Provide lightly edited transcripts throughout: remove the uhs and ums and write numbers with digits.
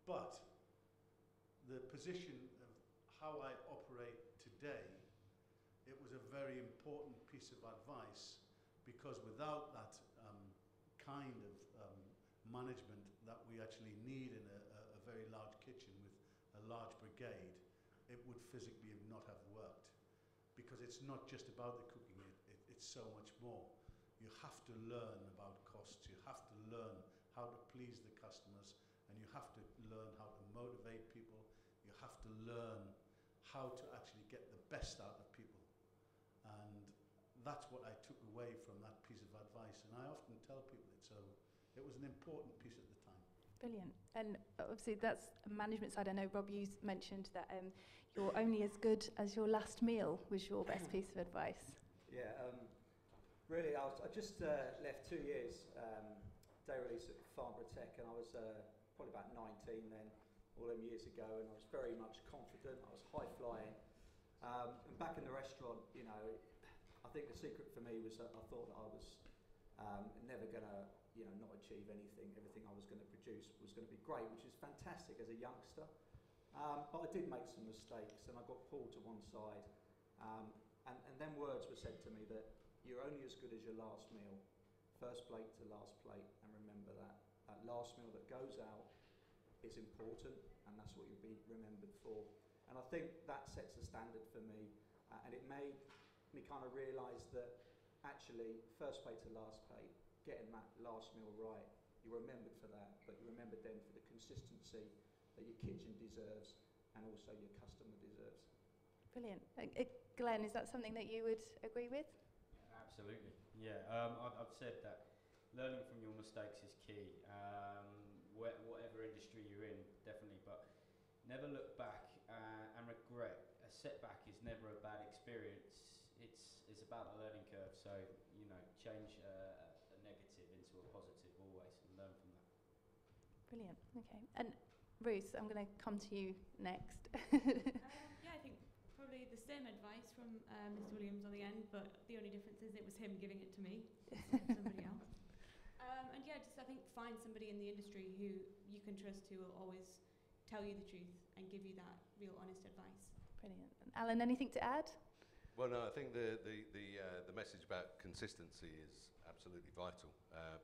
But the position of how I operate today, it was a very important piece of advice, because without that kind of management that we actually need in a very large kitchen with a large brigade, it would physically not have worked. Because it's not just about the cooking, it's so much more. You have to learn about costs, you have to learn how to please the customers, and you have to learn how to motivate people, you have to learn how to actually get the best out of people. And that's what I took away from that piece of advice, and I often tell people it was an important piece at the time. Brilliant. And obviously that's a management side. I know, Rob, you mentioned that you're only as good as your last meal was your best piece of advice. Yeah, really, I just left 2 years day release at Farnborough Tech, and I was probably about 19 then, all them years ago, and I was very much confident, I was high-flying. And back in the restaurant, you know, I think the secret for me was that I thought that I was never going to, you know, not achieve anything. Everything I was going to produce was going to be great, which is fantastic as a youngster. But I did make some mistakes, and I got pulled to one side. And then words were said to me that you're only as good as your last meal, first plate to last plate, and remember that. That last meal that goes out is important, and that's what you'll be remembered for. And I think that sets a standard for me, and it made me kind of realise that actually, first plate to last plate, getting that last meal right, you're remembered for that, but you're remembered then for the consistency that your kitchen deserves and also your customer deserves. Brilliant. Glenn, is that something that you would agree with? Absolutely, yeah. I've said that learning from your mistakes is key, whatever industry you're in, definitely, but never look back and regret. A setback is never a bad experience. It's about the learning curve, so, you know, change a negative into a positive always and learn from that. Brilliant, okay. And Ruth, I'm going to come to you next. Yeah, I think probably the same advice from Mr. Williams on the end, but the only difference is it was him giving it to me, not somebody else. And yeah, just I think find somebody in the industry who you can trust, who will always tell you the truth and give you that real honest advice. Brilliant. And Alan, anything to add? Well, no, I think the message about consistency is absolutely vital,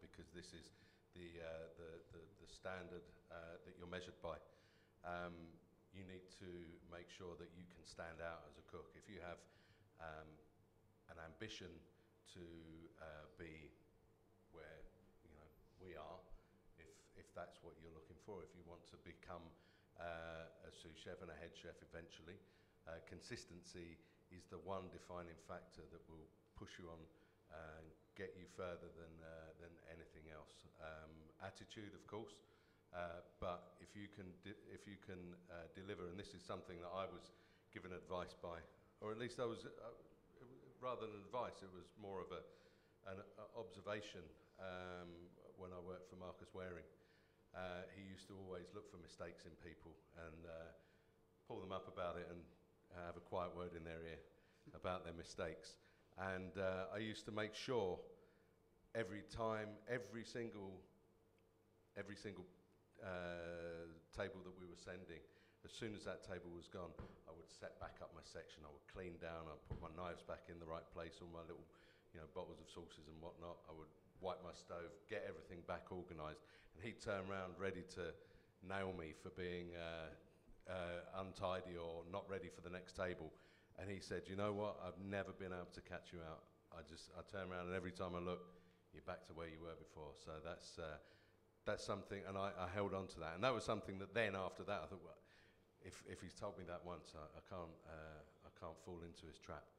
because this is the standard that you're measured by. You need to make sure that you can stand out as a cook. If you have an ambition to be where, you know, we are, if that's what you're looking for, if you want to become a sous chef and a head chef eventually, consistency is the one defining factor that will push you on and get you further than anything else. Attitude, of course, but if you can deliver, and this is something that I was given advice by, or at least I was, rather than advice, it was more of an observation when I worked for Marcus Waring. He used to always look for mistakes in people and pull them up about it and have a quiet word in their ear about their mistakes. And I used to make sure every time, every single table that we were sending, as soon as that table was gone, I would set back up my section. I would clean down. I'd put my knives back in the right place, all my little, you know, bottles of sauces and whatnot. I would wipe my stove, get everything back organised, and he'd turn around ready to nail me for being untidy or not ready for the next table. And he said, you know what, I've never been able to catch you out. I turn around and every time I look, you're back to where you were before. So that's something, and I held on to that. And that was something that then after that I thought, well, if he's told me that once, I can't fall into his trap.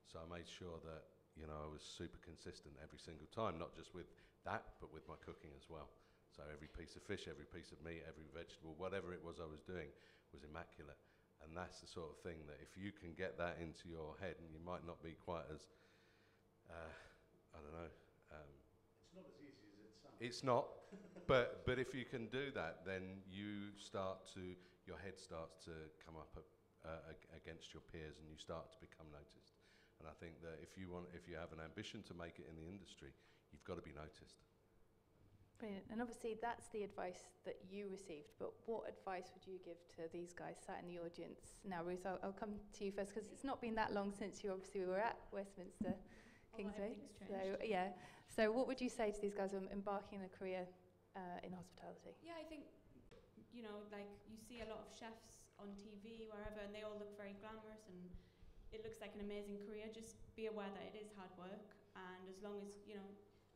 So I made sure that, you know, I was super consistent every single time, not just with that, but with my cooking as well. So every piece of fish, every piece of meat, every vegetable, whatever it was I was doing was immaculate. And that's the sort of thing that if you can get that into your head, and you might not be quite as, I don't know. It's not as easy as it sounds. It's not, but if you can do that, then your head starts to come up against your peers, and you start to become noticed. And I think that if you have an ambition to make it in the industry, you've got to be noticed. Brilliant. And obviously that's the advice that you received, but what advice would you give to these guys sat in the audience? Now, Ruth, I'll come to you first, because it's not been that long since you obviously were at Westminster Kingsway. Well, So, yeah. So what would you say to these guys who are embarking on a career in hospitality? Yeah, I think, you know, like you see a lot of chefs on TV, wherever, and they all look very glamorous and it looks like an amazing career. Just be aware that it is hard work, and as long as, you know,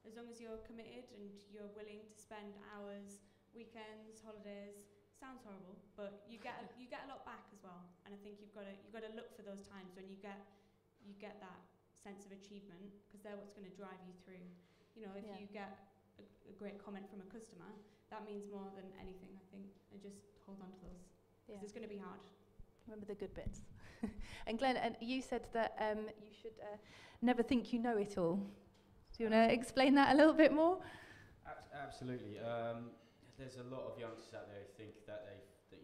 as long as you're committed and you're willing to spend hours, weekends, holidays, sounds horrible, but you get a lot back as well. And I think you've got to look for those times when you get that sense of achievement, because they're what's going to drive you through. You know, if you get a great comment from a customer, that means more than anything, I think. And just hold on to those, because it's going to be hard. Remember the good bits. And Glenn, you said that you should never think you know it all. Do you want to explain that a little bit more? Absolutely. There's a lot of youngsters out there who think that they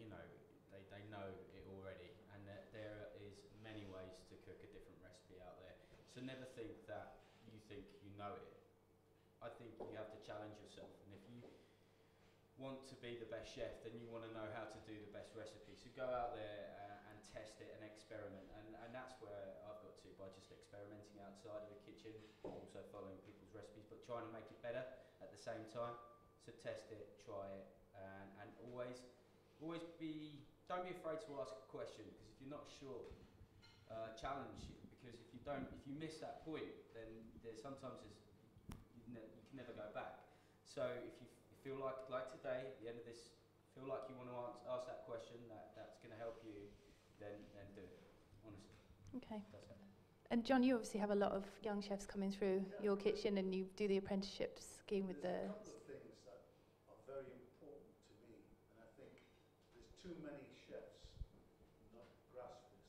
know it already, and that there is many ways to cook a different recipe out there. So never think that you think you know it. I think you have to challenge yourself, and if you want to be the best chef, then you want to know how to do the best recipe. So go out there and test it and experiment, and that's where I've got to, by just experimenting outside of the kitchen, also following people's recipes, but trying to make it better at the same time. So test it, try it, and always don't be afraid to ask a question, because if you're not sure, challenge it, because if you miss that point, then you can never go back. So if you feel like today, at the end of this, feel like you want to ask that question, that's going to help you, then do it, honestly. Okay. That's it. And John, you obviously have a lot of young chefs coming through your kitchen, and you do the apprenticeship scheme with the... There's a couple of things that are very important to me, and I think there's too many chefs not grasp this.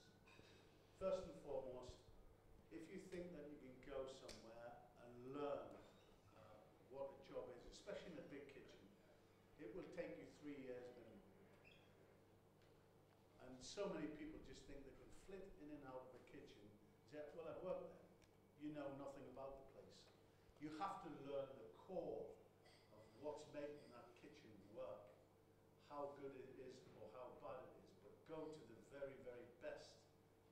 First and foremost, if you think that you can go somewhere and learn what a job is, especially in a big kitchen, it will take you 3 years minimum. And so many people just think they can flit in and out of the kitchen, say, well, I've worked there. You know nothing about the place. You have to learn the core of what's making that kitchen work, how good it is or how bad it is, but go to the very, very best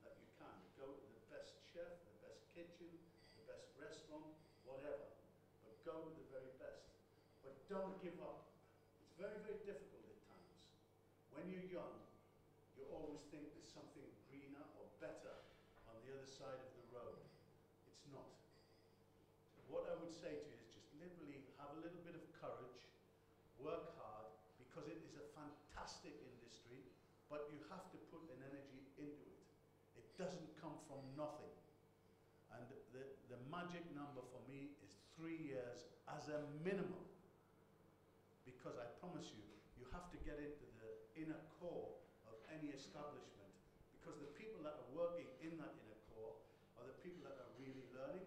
that you can. Go to the best chef, the best kitchen, the best restaurant, whatever, but go to the very best. But don't give up. It's very, very difficult at times. When you're young, you always think there's something greener or better on the other side of the road. It's not. What I would say to you is just literally have a little bit of courage, work hard, because it is a fantastic industry, but you have to put an energy into it. It doesn't come from nothing. And the magic number for me is 3 years as a minimum, because I promise you, you have to get into the inner core of any establishment, because the people that are working in that inner core are the people that are really learning.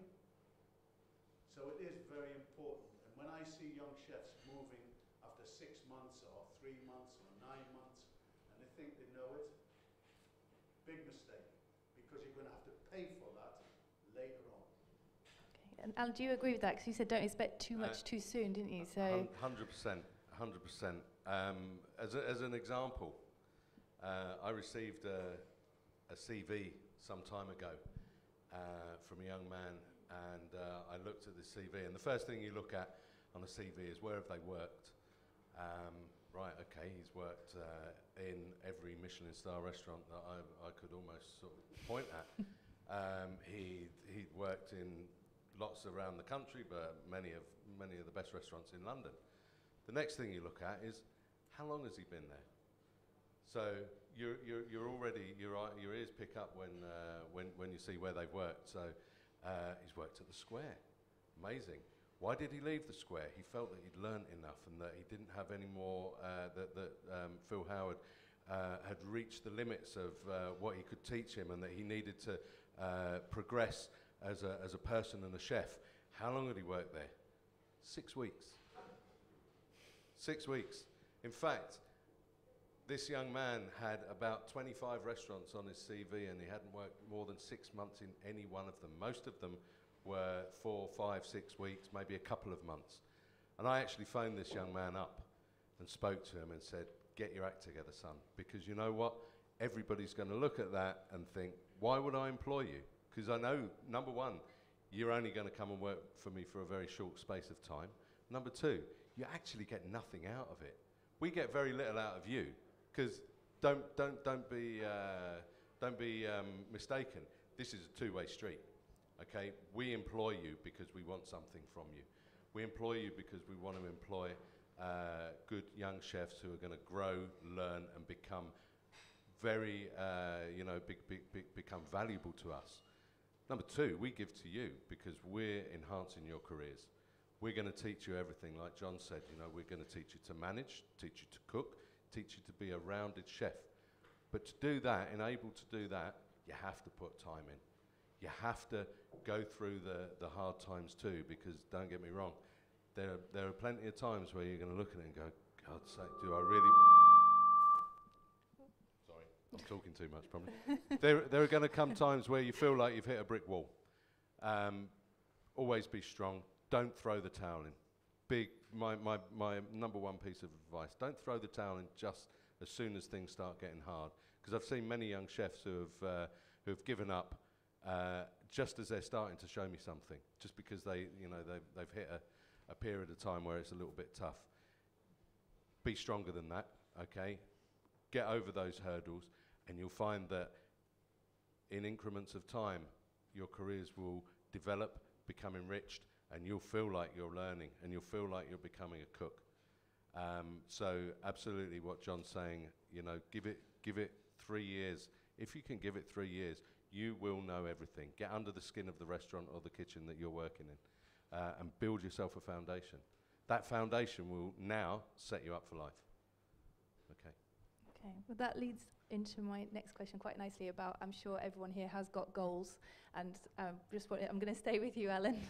So it is very important. And when I see young chefs moving after 6 months or 3 months or 9 months, and they think they know it, big mistake, because you're going to have to pay for that later on. Okay. And Alan, do you agree with that? Because you said don't expect too much too soon, didn't you? So 100%. 100%. As an example, I received a CV some time ago from a young man, and I looked at the CV, and the first thing you look at on a CV is where have they worked. Right, okay, he's worked in every Michelin star restaurant that I could almost sort of point at. He'd worked in lots around the country, but many of the best restaurants in London. The next thing you look at is how long has he been there. So you're already your ears pick up when you see where they've worked. So he's worked at the Square, amazing. Why did he leave the Square? He felt that he'd learnt enough and that he didn't have any more. That Phil Howard had reached the limits of what he could teach him, and that he needed to progress as a person and a chef. How long had he worked there? 6 weeks. 6 weeks. In fact, this young man had about 25 restaurants on his CV, and he hadn't worked more than 6 months in any one of them. Most of them were 4, 5, 6 weeks, maybe a couple of months. And I actually phoned this young man up and spoke to him and said, get your act together, son, because you know what? Everybody's going to look at that and think, why would I employ you? Because I know, number one, you're only going to come and work for me for a very short space of time. Number two, you actually get nothing out of it. We get very little out of you, because don't be mistaken. This is a two-way street. Okay, we employ you because we want something from you. We employ you because we want to employ good young chefs who are going to grow, learn, and become very, become valuable to us. Number two, we give to you because we're enhancing your careers. We're going to teach you everything, like John said. You know, we're going to teach you to manage, teach you to cook, teach you to be a rounded chef. But to do that, and able to do that, you have to put time in. You have to go through the hard times too, because don't get me wrong, there are plenty of times where you're going to look at it and go, God's sake, do I really... Sorry, I'm talking too much probably. There are going to come times where you feel like you've hit a brick wall. Always be strong. Don't throw the towel in. My number one piece of advice, don't throw the towel in just as soon as things start getting hard. Because I've seen many young chefs who have given up just as they're starting to show me something, just because they've hit a period of time where it's a little bit tough. Be stronger than that, okay? Get over those hurdles, and you'll find that in increments of time, your careers will develop, become enriched, and you'll feel like you're learning, and you'll feel like you're becoming a cook. So absolutely what John's saying, you know, give it 3 years. If you can give it 3 years, you will know everything. Get under the skin of the restaurant or the kitchen that you're working in, and build yourself a foundation. That foundation will now set you up for life. Okay. Okay, well that leads into my next question quite nicely about, I'm sure everyone here has got goals, and I'm going to stay with you, Alan.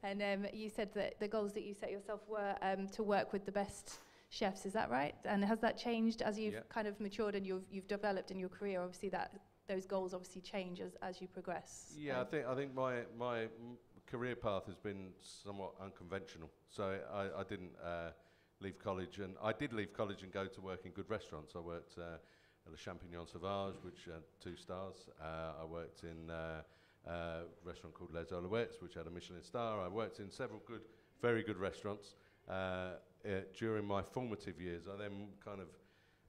And you said that the goals that you set yourself were to work with the best chefs, is that right? And has that changed as you've kind of matured and you've developed in your career? Obviously those goals obviously change as you progress. Yeah, I think my career path has been somewhat unconventional. So I didn't leave college, and I did leave college and go to work in good restaurants. I worked at the Champignon Sauvage, which had 2 stars. I worked in a restaurant called Les Alouettes, which had a Michelin star. I worked in several very good restaurants. During my formative years, I then kind of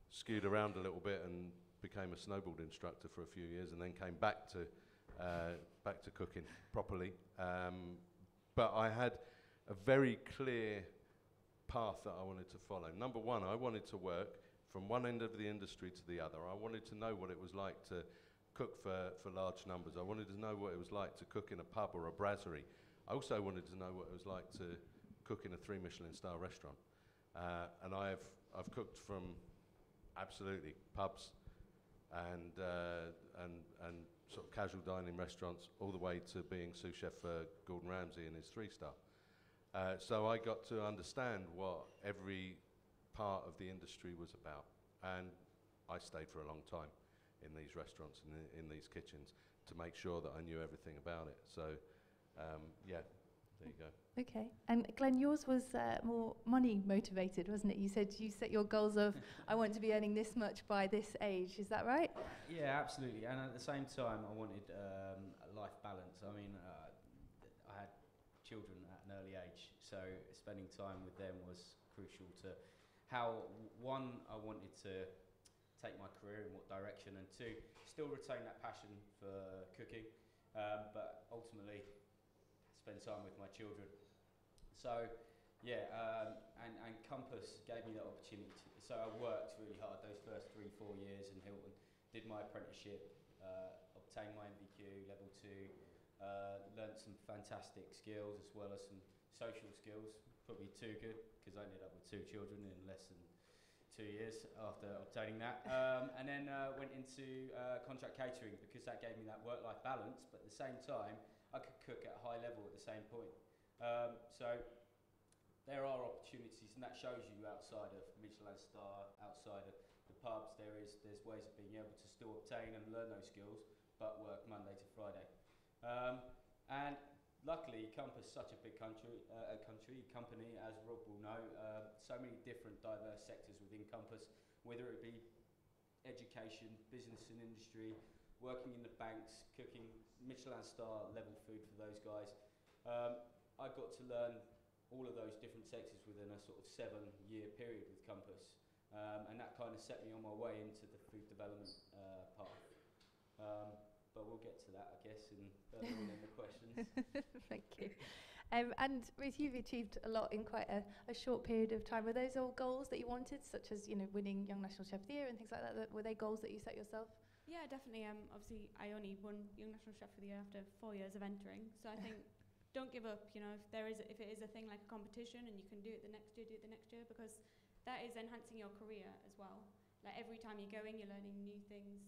skewed around a little bit and became a snowboard instructor for a few years, and then came back to cooking properly. But I had a very clear path that I wanted to follow. Number one, I wanted to work from one end of the industry to the other. I wanted to know what it was like to cook for large numbers. I wanted to know what it was like to cook in a pub or a brasserie. I also wanted to know what it was like to cook in a 3 Michelin star restaurant. And I've cooked from absolutely pubs and sort of casual dining restaurants, all the way to being sous chef for Gordon Ramsay in his 3-star. So I got to understand what every part of the industry was about, and I stayed for a long time in these restaurants and in these kitchens to make sure that I knew everything about it. So yeah, there you go. Okay, and Glenn, yours was more money motivated, wasn't it? You said you set your goals of, I want to be earning this much by this age, is that right? Yeah, absolutely. And at the same time, I wanted a life balance. I mean, I had children at an early age, so spending time with them was crucial to how, one, I wanted to take my career in what direction, and two, still retain that passion for cooking, but ultimately spend time with my children. So, yeah, and Compass gave me that opportunity. So I worked really hard those first 3-4 years in Hilton, did my apprenticeship, obtained my MVQ level 2, learnt some fantastic skills as well as some social skills, probably too good because I ended up with 2 children in less than 2 years after obtaining that, and then went into contract catering because that gave me that work-life balance, but at the same time I could cook at a high level at the same point. So there are opportunities, and that shows you outside of Michelin star, outside of the pubs, there's ways of being able to still obtain and learn those skills, but work Monday to Friday. And luckily, Compass such a big company, as Rob will know, so many different diverse sectors within Compass, whether it be education, business and industry, working in the banks, cooking Michelin star level food for those guys. I got to learn all of those different sectors within a sort of 7-year period with Compass, and that kind of set me on my way into the food development path. But we'll get to that, I guess, further on in the questions. Thank you. And Ruth, you've achieved a lot in quite a short period of time. Were those all goals that you wanted, such as winning Young National Chef of the Year and things like that? Were they goals that you set yourself? Yeah, definitely. Obviously, I only won Young National Chef of the Year after 4 years of entering. So I think don't give up. If it is a thing like a competition and you can do it the next year, do it the next year, because that is enhancing your career as well. Like every time you're going, you're learning new things.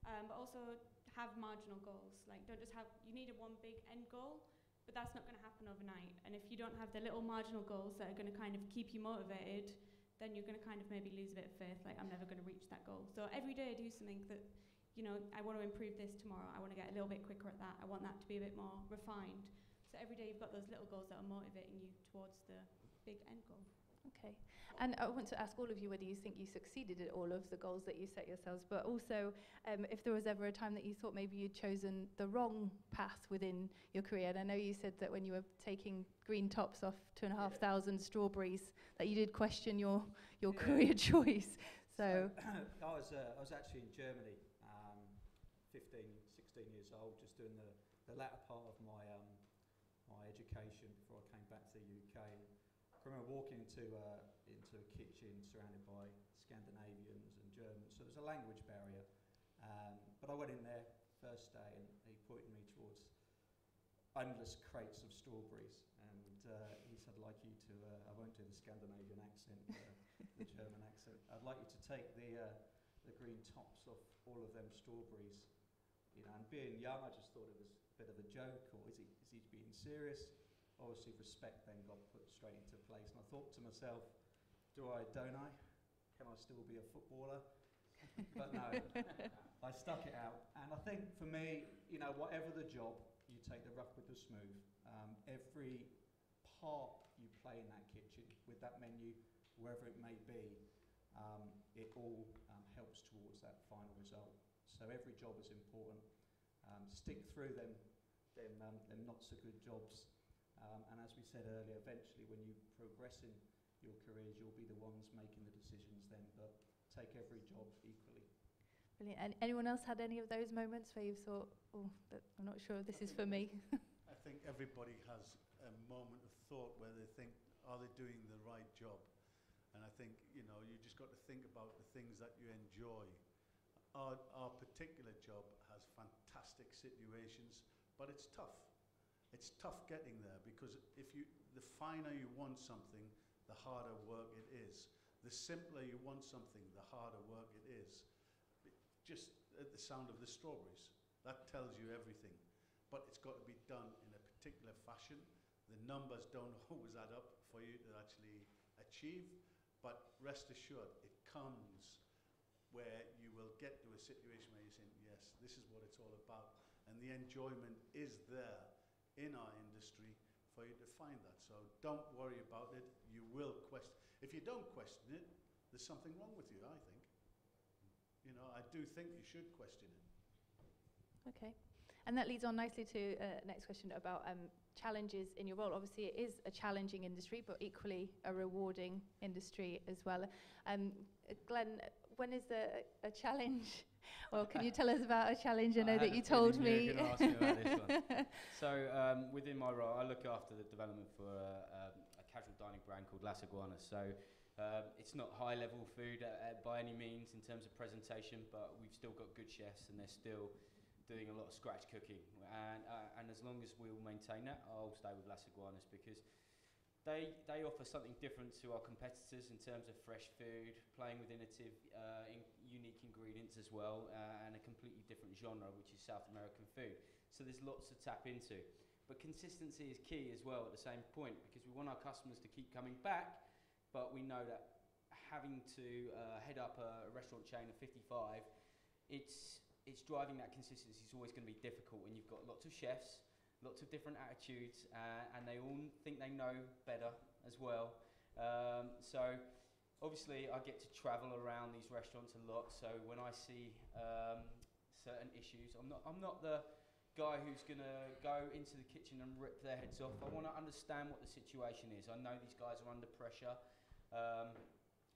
But also have marginal goals. Like don't just have, you need one big end goal, but that's not going to happen overnight. And if you don't have the little marginal goals that are going to kind of keep you motivated, then you're going to kind of maybe lose a bit of faith, like I'm never going to reach that goal. So every day I do something that, I want to improve this tomorrow. I want to get a little bit quicker at that. I want that to be a bit more refined. So every day you've got those little goals that are motivating you towards the big end goal. Okay. And I want to ask all of you whether you think you succeeded at all of the goals that you set yourselves, but also if there was ever a time that you thought maybe you'd chosen the wrong path within your career. And I know you said that when you were taking green tops off 2,500 strawberries, that you did question your career choice. So I was actually in Germany, 15, 16 years old, just doing the latter part of my education before I came back to the UK. I remember walking into a kitchen surrounded by Scandinavians and Germans, so there's a language barrier. But I went in there first day and he pointed me towards endless crates of strawberries, and he said, "I'd like you to, I won't do the Scandinavian accent, the German accent, I'd like you to take the green tops off all of them strawberries." And being young, I just thought it was a bit of a joke, or is he being serious? Obviously, respect then got put straight into place, and I thought to myself, don't I? Can I still be a footballer? But no, I stuck it out. And I think for me, whatever the job, you take the rough with the smooth. Every part you play in that kitchen, with that menu, wherever it may be, it all helps towards that final result. So every job is important. Stick through them not so good jobs. And as we said earlier, eventually when you progress in your careers, you'll be the ones making the decisions then, but take every job equally. Brilliant. And anyone else had any of those moments where you've thought, I'm not sure this is for me? I think everybody has a moment of thought where they think, are they doing the right job? And I think, you just got to think about the things that you enjoy. Our particular job has fantastic situations, but it's tough. It's tough getting there, because the finer you want something, the harder work it is. The simpler you want something, the harder work it is. Just at the sound of the strawberries, that tells you everything. But it's got to be done in a particular fashion. The numbers don't always add up for you to actually achieve, but rest assured, it comes where you will get to a situation where you're saying, yes, this is what it's all about. And the enjoyment is there in our industry for you to find that. So don't worry about it. You will question. If you don't question it, there's something wrong with you, I think. I do think you should question it. Okay. And that leads on nicely to next question about challenges in your role. Obviously, it is a challenging industry, but equally a rewarding industry as well. Glenn, when is a challenge? Well, can you tell us about a challenge? I know that you told me. You were going to ask me about this one. So within my role, I look after the development for a casual dining brand called Las Iguanas. So it's not high-level food by any means in terms of presentation, but we've still got good chefs and they're still doing a lot of scratch cooking. And as long as we'll maintain that, I'll stay with Las Iguanas, because they offer something different to our competitors in terms of fresh food, playing with innovative, unique ingredients as well, and a completely different genre, which is South American food. So there's lots to tap into. But consistency is key as well at the same point, because we want our customers to keep coming back, but we know that having to head up a restaurant chain of 55, it's driving that consistency is always going to be difficult when you've got lots of chefs, lots of different attitudes, and they all think they know better as well. So obviously I get to travel around these restaurants a lot, so when I see certain issues, I'm not the guy who's going to go into the kitchen and rip their heads off. I want to understand what the situation is. I know these guys are under pressure.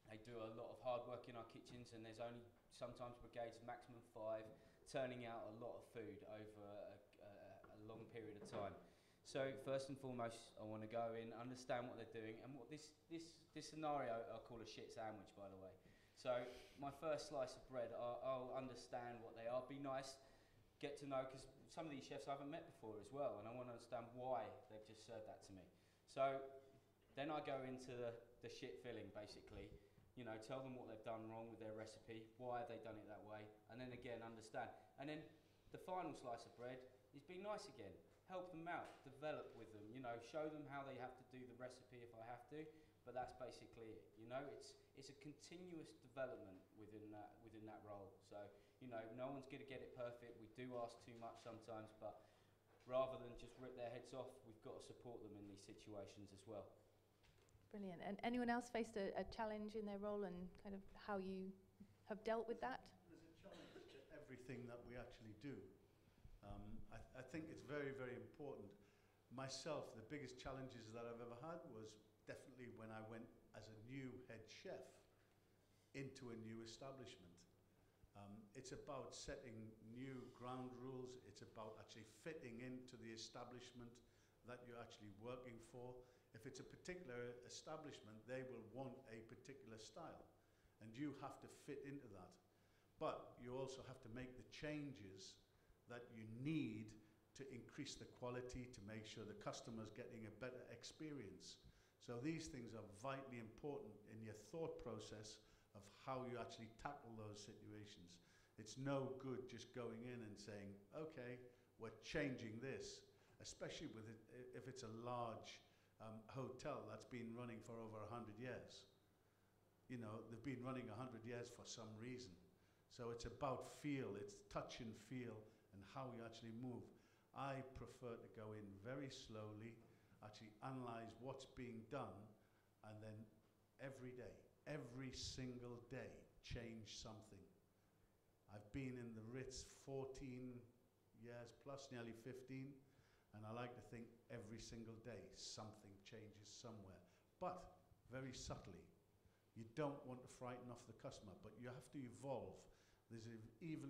They do a lot of hard work in our kitchens, and there's only sometimes brigades, maximum 5, turning out a lot of food over a long period of time. So first and foremost, I want to go in, understand what they're doing, and what this scenario I call a shit sandwich, by the way. So my first slice of bread, I'll understand what they are, be nice, get to know, because some of these chefs I haven't met before as well, and I want to understand why they've just served that to me. So then I go into the shit filling, basically. You know, tell them what they've done wrong with their recipe, why have they done it that way, and then again, understand. And then the final slice of bread is be nice again. Help them out, develop with them, you know, show them how they have to do the recipe if I have to, but that's basically it. You know, it's a continuous development within that role. So, you know, no one's going to get it perfect. We do ask too much sometimes, but rather than just rip their heads off, we've got to support them in these situations as well. Brilliant. And anyone else faced a challenge in their role, and kind of how you have dealt with that? There's a challenge to everything that we actually do. I think it's very, very important. Myself, the biggest challenges that I've ever had was definitely when I went as a new head chef into a new establishment. It's about setting new ground rules. It's about actually fitting into the establishment that you're actually working for. If it's a particular establishment, they will want a particular style, and you have to fit into that. But you also have to make the changes that you need to increase the quality, to make sure the customer's getting a better experience. So these things are vitally important in your thought process of how you actually tackle those situations. It's no good just going in and saying, okay, we're changing this, especially with it, if it's a large hotel that's been running for over 100 years. You know, they've been running 100 years for some reason. So it's about feel, it's touch and feel, and how you actually move. I prefer to go in very slowly, actually analyze what's being done, and then every day, every single day, change something. I've been in the Ritz 14 years plus, nearly 15, and I like to think every single day something changes somewhere, but very subtly. You don't want to frighten off the customer, but you have to evolve. There's an evolution.